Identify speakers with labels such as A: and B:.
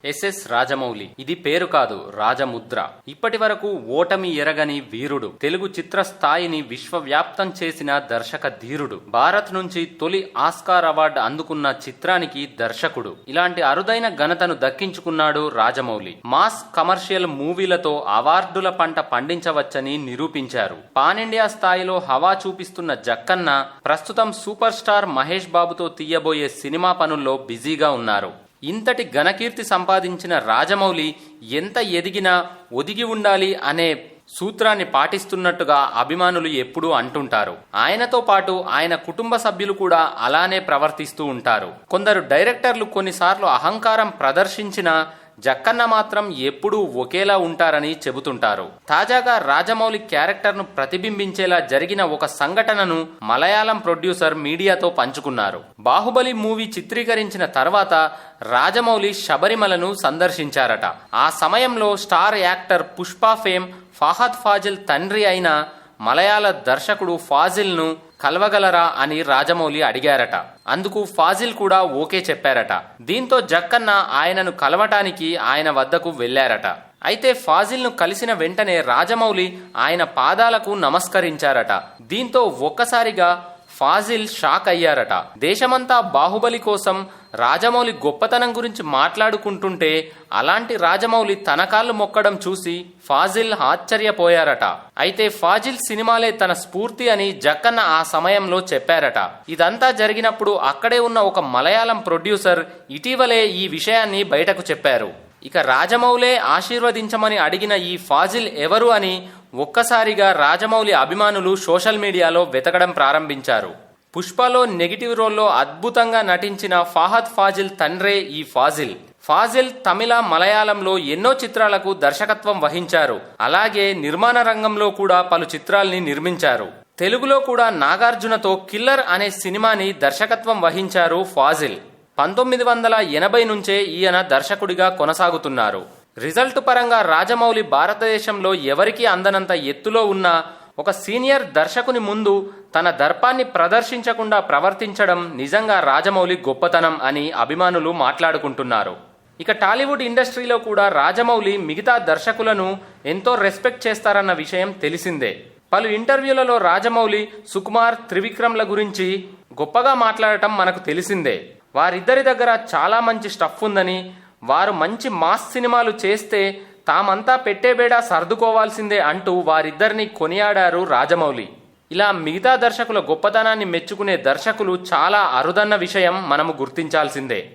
A: SS Rajamouli. ఇది పేరు కాదు, రాజముద్ర. ఇప్పటి వరకు ఓటమి ఎరగని వీరుడు. తెలుగు చిత్ర స్థాయిని విశ్వవ్యాప్తం చేసిన దర్శక ధీరుడు. భారత్ నుంచి తొలి ఆస్కార్ అవార్డు అందుకున్న చిత్రానికి దర్శకుడు. ఇలాంటి అరుదైన ఘనతను దక్కించుకున్నాడు రాజమౌళి. మాస్ కమర్షియల్ మూవీలతో అవార్డుల పంట పండించవచ్చని నిరూపించారు. పాన్ ఇండియా స్థాయిలో హవా చూపిస్తున్న జక్కన్న ప్రస్తుతం సూపర్ స్టార్ మహేష్ బాబుతో తీయబోయే సినిమా పనుల్లో బిజీగా ఉన్నారు. ఇంతటి ఘనకీర్తి సంపాదించిన రాజమౌళి ఎంత ఎదిగినా ఒదిగి ఉండాలి అనే సూత్రాన్ని పాటిస్తున్నట్టుగా అభిమానులు ఎప్పుడూ అంటుంటారు. ఆయనతో పాటు ఆయన కుటుంబ సభ్యులు కూడా అలానే ప్రవర్తిస్తూ ఉంటారు. కొందరు డైరెక్టర్లు కొన్నిసార్లు అహంకారం ప్రదర్శించినా జక్కన్న మాత్రం ఎప్పుడూ ఒకేలా ఉంటారని చెబుతుంటారు. తాజాగా రాజమౌళి క్యారెక్టర్ను ప్రతిబింబించేలా జరిగిన ఒక సంఘటనను మలయాళం ప్రొడ్యూసర్ మీడియాతో పంచుకున్నారు. బాహుబలి మూవీ చిత్రీకరించిన తర్వాత రాజమౌళి శబరిమలను సందర్శించారట. ఆ సమయంలో star actor Pushpa fame Fahadh Faasil తండ్రి అయిన మలయాళ దర్శకుడు ఫాజిల్ను కలవగలరా అని రాజమౌళి అడిగారట. అందుకు ఫాజిల్ కూడా ఓకే చెప్పారట. దీంతో జక్కన్న ఆయనను కలవటానికి ఆయన వద్దకు వెళ్లారట. అయితే ఫాజిల్ను కలిసిన వెంటనే రాజమౌళి ఆయన పాదాలకు నమస్కరించారట. దీంతో ఒక్కసారిగా ఫాజిల్ షాక్ అయ్యారట. దేశమంతా బాహుబలి కోసం రాజమౌళి గొప్పతనం గురించి మాట్లాడుకుంటుంటే అలాంటి రాజమౌళి తన కాళ్ళు మొక్కడం చూసి ఫాజిల్ ఆశ్చర్యపోయారట. అయితే ఫాజిల్ సినిమాలే తన స్ఫూర్తి అని జక్కన్న ఆ సమయంలో చెప్పారట. ఇదంతా జరిగినప్పుడు అక్కడే ఉన్న ఒక మలయాళం ప్రొడ్యూసర్ ఇటీవలే ఈ విషయాన్ని బయటకు చెప్పారు. ఇక రాజమౌళే ఆశీర్వదించమని అడిగిన ఈ ఫాజిల్ ఎవరు అని ఒక్కసారిగా రాజమౌళి అభిమానులు సోషల్ మీడియాలో వెతకడం ప్రారంభించారు. పుష్పలో నెగిటివ్ రోల్లో అద్భుతంగా నటించిన ఫహద్ ఫాజిల్ తండ్రే ఈ ఫాజిల్. ఫాజిల్ తమిళ, మలయాళంలో ఎన్నో చిత్రాలకు దర్శకత్వం వహించారు. అలాగే నిర్మాణ రంగంలో కూడా పలు చిత్రాల్ని నిర్మించారు. తెలుగులో కూడా నాగార్జునతో కిల్లర్ అనే సినిమాని దర్శకత్వం వహించారు ఫాజిల్. 1980 నుంచే ఈయన దర్శకుడిగా కొనసాగుతున్నారు. రిజల్ట్ పరంగా రాజమౌళి భారతదేశంలో ఎవరికీ అందనంత ఎత్తులో ఉన్న ఒక సీనియర్ దర్శకుని ముందు తన దర్పాన్ని ప్రదర్శించకుండా ప్రవర్తించడం నిజంగా రాజమౌళి గొప్పతనం అని అభిమానులు మాట్లాడుకుంటున్నారు. ఇక టాలీవుడ్ ఇండస్ట్రీలో కూడా రాజమౌళి మిగతా దర్శకులను ఎంతో రెస్పెక్ట్ చేస్తారన్న విషయం తెలిసిందే. పలు ఇంటర్వ్యూలలో రాజమౌళి, సుకుమార్, త్రివిక్రమ్ల గురించి గొప్పగా మాట్లాడటం మనకు తెలిసిందే. వారిద్దరి దగ్గర చాలా మంచి స్టఫ్ ఉందని, వారు మంచి మాస్ సినిమాలు చేస్తే తామంతా పెట్టేబేడా సర్దుకోవాల్సిందే అంటూ వారిద్దరిని కొనియాడారు రాజమౌళి. ఇలా మిగతా దర్శకుల గొప్పతనాన్ని మెచ్చుకునే దర్శకులు చాలా అరుదన్న విషయం మనము గుర్తించాల్సిందే.